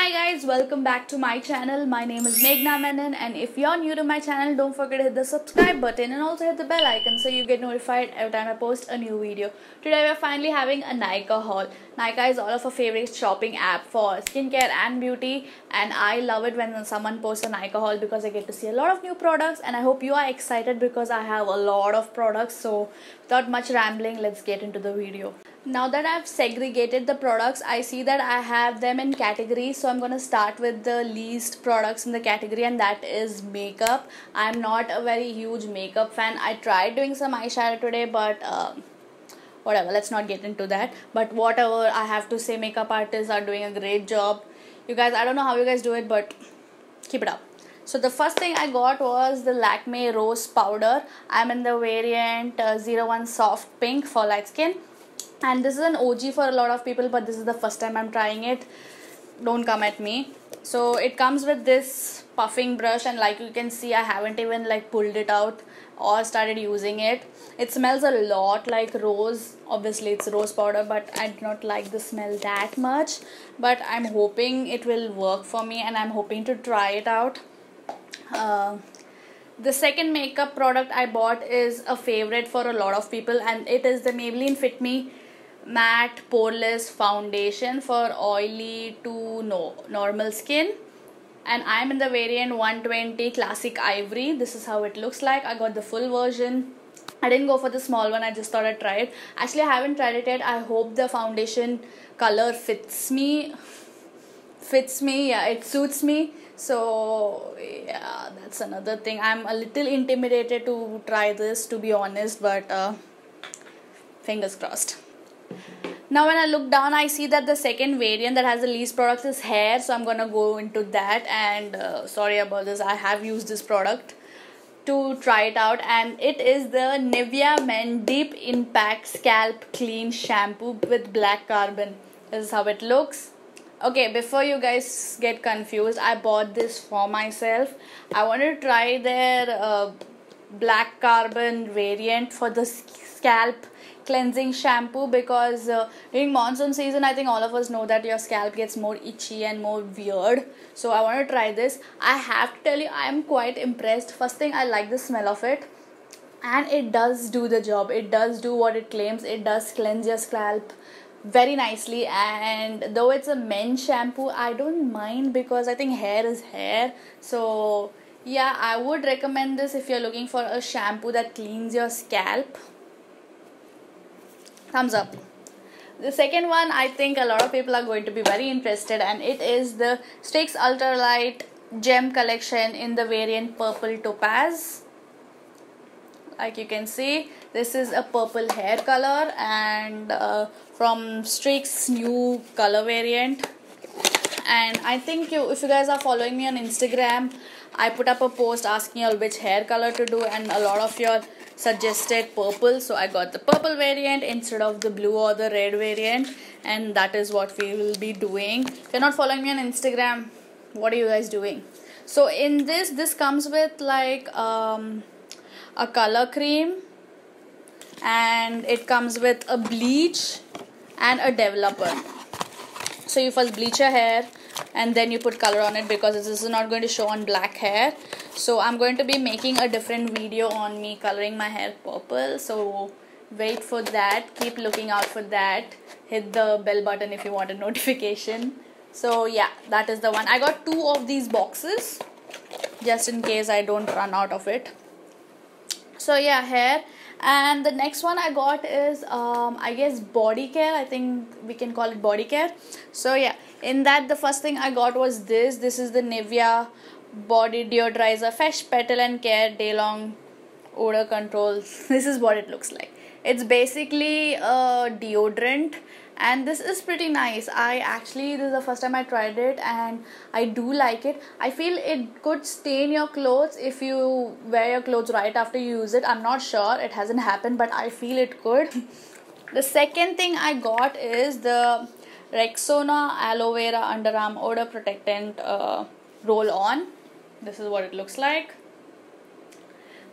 Hi guys, welcome back to my channel. My name is Meghna Menon, and if you're new to my channel, don't forget to hit the subscribe button and also hit the bell icon so you get notified every time I post a new video. Today we're finally having a Nykaa haul. Nykaa is all of our favorite shopping app for skincare and beauty, and I love it when someone posts a Nykaa haul because I get to see a lot of new products, and I hope you are excited because I have a lot of products. So without much rambling, let's get into the video. Now that I've segregated the products, I see that I have them in categories, so I'm going to start with the least products in the category, and that is makeup. I'm not a very huge makeup fan. I tried doing some eyeshadow today, but whatever, let's not get into that. But whatever, I have to say makeup artists are doing a great job. You guys, I don't know how you guys do it, but keep it up. So the first thing I got was the Lakme Rose Powder. I'm in the variant 01 Soft Pink for light skin. And this is an OG for a lot of people, but this is the first time I'm trying it. Don't come at me. So it comes with this puffing brush, and like you can see, I haven't even pulled it out or started using it. It smells a lot like rose. Obviously it's rose powder, but I do not like the smell that much. But I'm hoping it will work for me, and I'm hoping to try it out. The second makeup product I bought is a favorite for a lot of people, and it is the Maybelline Fit Me Matte Poreless Foundation for oily to normal skin, and I'm in the variant 120 Classic Ivory. This is how it looks like. I got the full version. I didn't go for the small one. I just thought I'd try it. Actually, I haven't tried it yet. I hope the foundation color fits me. Yeah, it suits me. So yeah, that's another thing. I'm a little intimidated to try this, to be honest, but fingers crossed. Now when I look down, I see that the second variant that has the least products is hair, so I'm gonna go into that. And sorry about this, I have used this product to try it out, and it is the Nivea Men Deep Impact Scalp Clean Shampoo with black carbon. This is how it looks. Okay, before you guys get confused, I bought this for myself. I wanted to try their black carbon variant for the scalp cleansing shampoo, because during monsoon season, I think all of us know that your scalp gets more itchy and more weird. So I want to try this. I have to tell you, I am quite impressed. First thing, I like the smell of it, and it does do the job. It does do what it claims. It does cleanse your scalp very nicely, and though it's a men's shampoo, I don't mind because I think hair is hair. So yeah, I would recommend this if you're looking for a shampoo that cleans your scalp. Thumbs up. The second one, I think a lot of people are going to be very interested, and it is the Stix Ultralight Gem Collection in the variant Purple Topaz. Like you can see, this is a purple hair color, and from Stix new color variant. And I think if you guys are following me on Instagram, I put up a post asking you all which hair color to do, and a lot of you all suggested purple, so I got the purple variant instead of the blue or the red variant, and that is what we will be doing. If you're not following me on Instagram, what are you guys doing? So in this comes with a color cream, and it comes with a bleach and a developer. So you first bleach your hair and then you put color on it, because this is not going to show on black hair. So I'm going to be making a different video on me coloring my hair purple, so wait for that. Keep looking out for that. Hit the bell button if you want a notification. So yeah, that is the one. I got 2 of these boxes just in case I don't run out of it. So yeah, hair. And the next one I got is I guess body care. I think we can call it body care. So yeah, in that, the first thing I got was this is the Nivea Body Deodorizer Fresh Petal and Care Day Long Odor Control. This is what it looks like. It's basically a deodorant, and this is pretty nice. This is the first time I tried it, and I do like it. I feel it could stain your clothes if you wear your clothes right after you use it. I'm not sure, it hasn't happened, but I feel it could. The second thing I got is the Rexona Aloe Vera Underarm Odor Protectant Roll On. This is what it looks like.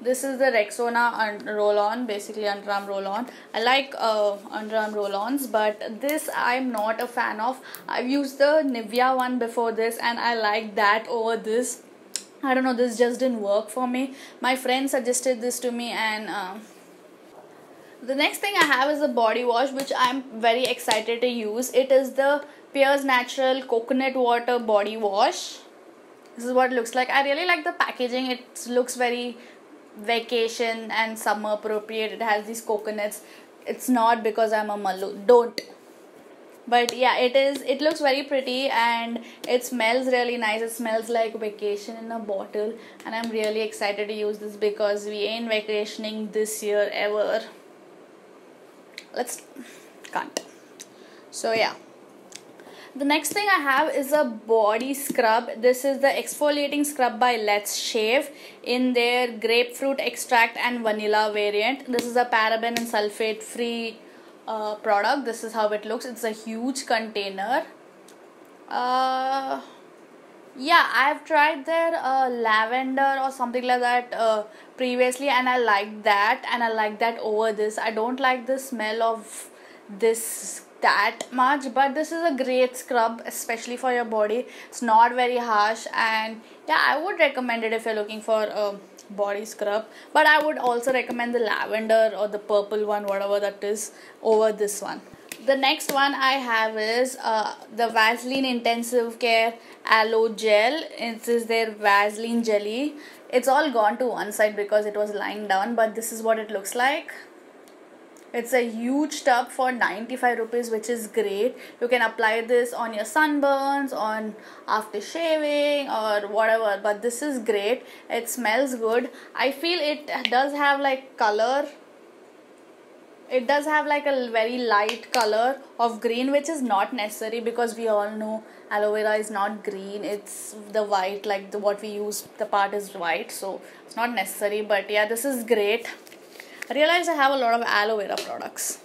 This is the Rexona roll-on, basically underarm roll-on. I like underarm roll-ons, but this I'm not a fan of. I've used the Nivea one before this and I like that over this. I don't know, this just didn't work for me. My friend suggested this to me, and the next thing I have is a body wash which I'm very excited to use. It is the Pears Natural Coconut Water Body Wash. This is what it looks like. I really like the packaging. It looks very vacation and summer appropriate. It has these coconuts. It's not because I'm a Mallu. Don't. But yeah, it looks very pretty and it smells really nice. It smells like vacation in a bottle, and I'm really excited to use this because we ain't vacationing this year ever. Can't. So yeah. The next thing I have is a body scrub. This is the exfoliating scrub by Let's Shave in their grapefruit extract and vanilla variant. This is a paraben and sulfate free product. This is how it looks. It's a huge container. Yeah, I've tried their lavender or something like that previously, and I like that, and I like that over this. I don't like the smell of this that much, but this is a great scrub, especially for your body. It's not very harsh, and yeah, I would recommend it if you're looking for a body scrub. But I would also recommend the lavender or the purple one, whatever that is, over this one. The next one I have is the Vaseline Intensive Care Aloe Gel. It is their Vaseline jelly. It's all gone to one side because it was lying down, but this is what it looks like. It's a huge tub for 95 rupees, which is great. You can apply this on your sunburns, on after shaving or whatever, but this is great. It smells good. I feel it does have like color. It does have like a very light color of green, which is not necessary because we all know aloe vera is not green. It's the white, like what we use, the part is white, so it's not necessary. But yeah, this is great. I realized I have a lot of aloe vera products.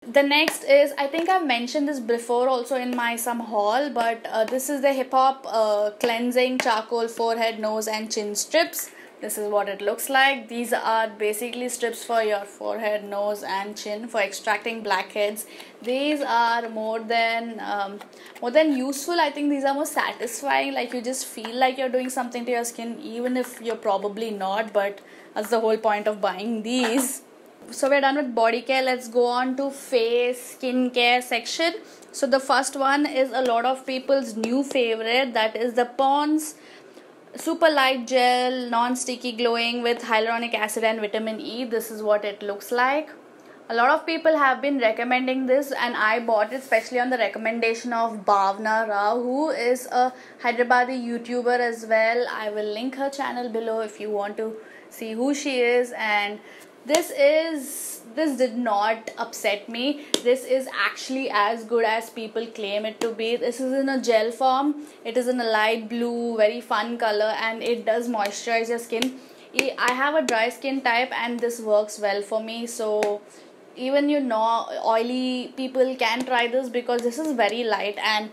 The next is, I think I've mentioned this before also in my some haul, but this is the Hip Hop Cleansing Charcoal Forehead, Nose and Chin Strips. This is what it looks like. These are basically strips for your forehead, nose and chin for extracting blackheads. These are more than useful. I think these are more satisfying. Like you just feel like you're doing something to your skin, even if you're probably not, but that's the whole point of buying these. So we're done with body care. Let's go on to face skincare section. So the first one is a lot of people's new favorite. That is the Pond's Super Light Gel Non-Sticky Glowing with Hyaluronic Acid and Vitamin E. This is what it looks like. A lot of people have been recommending this, and I bought it especially on the recommendation of Bhavna Rao, who is a Hyderabadi YouTuber as well. I will link her channel below if you want to see who she is. And this did not upset me. This is actually as good as people claim it to be. This is in a gel form. It is in a light blue, very fun color, and it does moisturize your skin. I have a dry skin type and this works well for me, so even oily people can try this because this is very light, and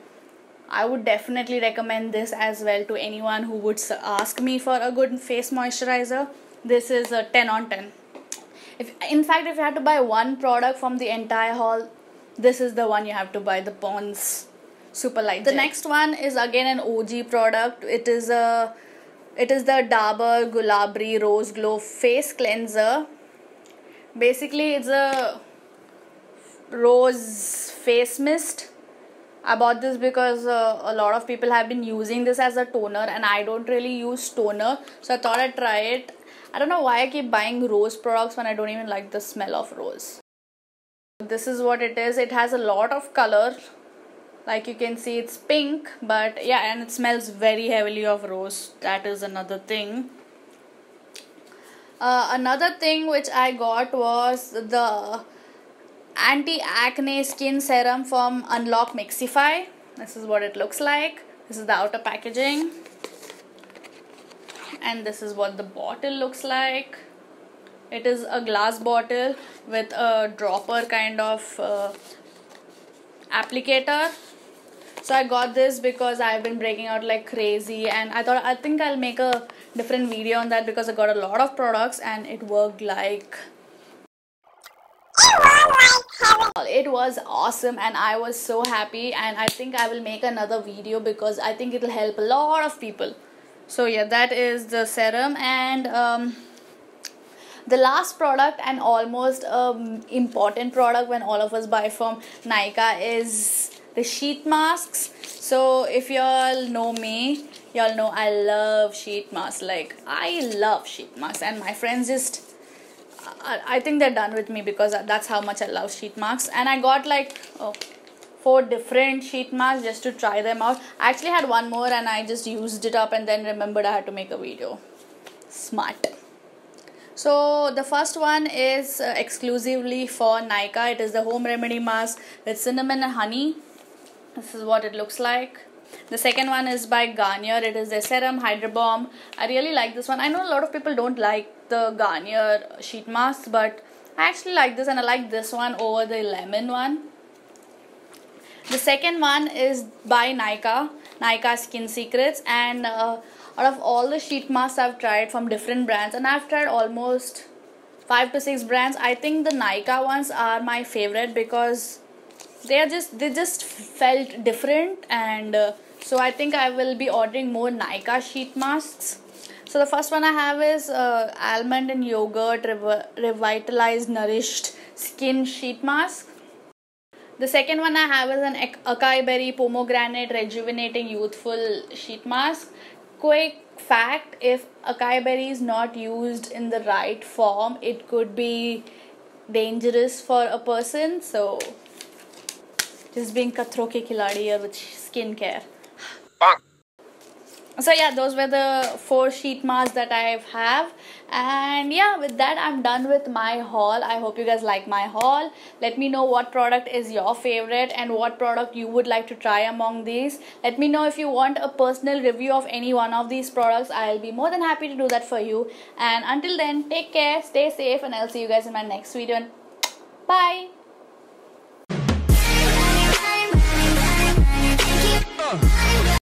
I would definitely recommend this as well to anyone who would ask me for a good face moisturizer. This is a 10 on 10. In fact, if you had to buy one product from the entire haul, this is the one you have to buy, the Pond's Super Light Gel. The next one is again an OG product. It is the Dabur Gulabri Rose Glow Face Cleanser. Basically, it's a rose face mist. I bought this because a lot of people have been using this as a toner, and I don't really use toner, so I thought I'd try it. I don't know why I keep buying rose products when I don't even like the smell of rose. This is what it is. It has a lot of color. Like you can see, it's pink, but yeah, and it smells very heavily of rose. That is another thing. Another thing which I got was the anti-acne skin serum from Unlock Mixify. This is what it looks like. This is the outer packaging, and this is what the bottle looks like. It is a glass bottle with a dropper kind of applicator. So I got this because I've been breaking out like crazy, and I think I'll make a different video on that because I got a lot of products and it worked like it was awesome, and I was so happy, and I think I will make another video because I think it will help a lot of people. So yeah, that is the serum. And the last product, and almost important product when all of us buy from Nykaa, is the sheet masks. So if y'all know me, y'all know I love sheet masks. Like, I love sheet masks, and my friends just I think they're done with me because that's how much I love sheet masks. And I got like 4 different sheet masks just to try them out. I actually had one more and I just used it up and then remembered I had to make a video. Smart. So the first one is exclusively for Nykaa. It is the home remedy mask with cinnamon and honey. This is what it looks like. The second one is by Garnier. It is the Serum Hydro Bomb. I really like this one. I know a lot of people don't like the Garnier sheet mask, but I actually like this, and I like this one over the lemon one. The second one is by Nykaa Skin Secrets, and out of all the sheet masks I've tried from different brands, and I've tried almost 5 to 6 brands, I think the Nykaa ones are my favorite because they just felt different. And so I think I will be ordering more Nykaa sheet masks. So the first one I have is almond and yogurt revitalized nourished skin sheet mask. The second one I have is an acai berry pomegranate rejuvenating youthful sheet mask. Quick fact, if acai berry is not used in the right form, it could be dangerous for a person. So just being Khatron ke Khiladi here with skincare. So yeah, those were the 4 sheet masks that I have. And yeah, with that I'm done with my haul. I hope you guys like my haul. Let me know what product is your favorite and what product you would like to try among these. Let me know if you want a personal review of any one of these products. I'll be more than happy to do that for you. And until then, take care, stay safe, and I'll see you guys in my next video. Bye.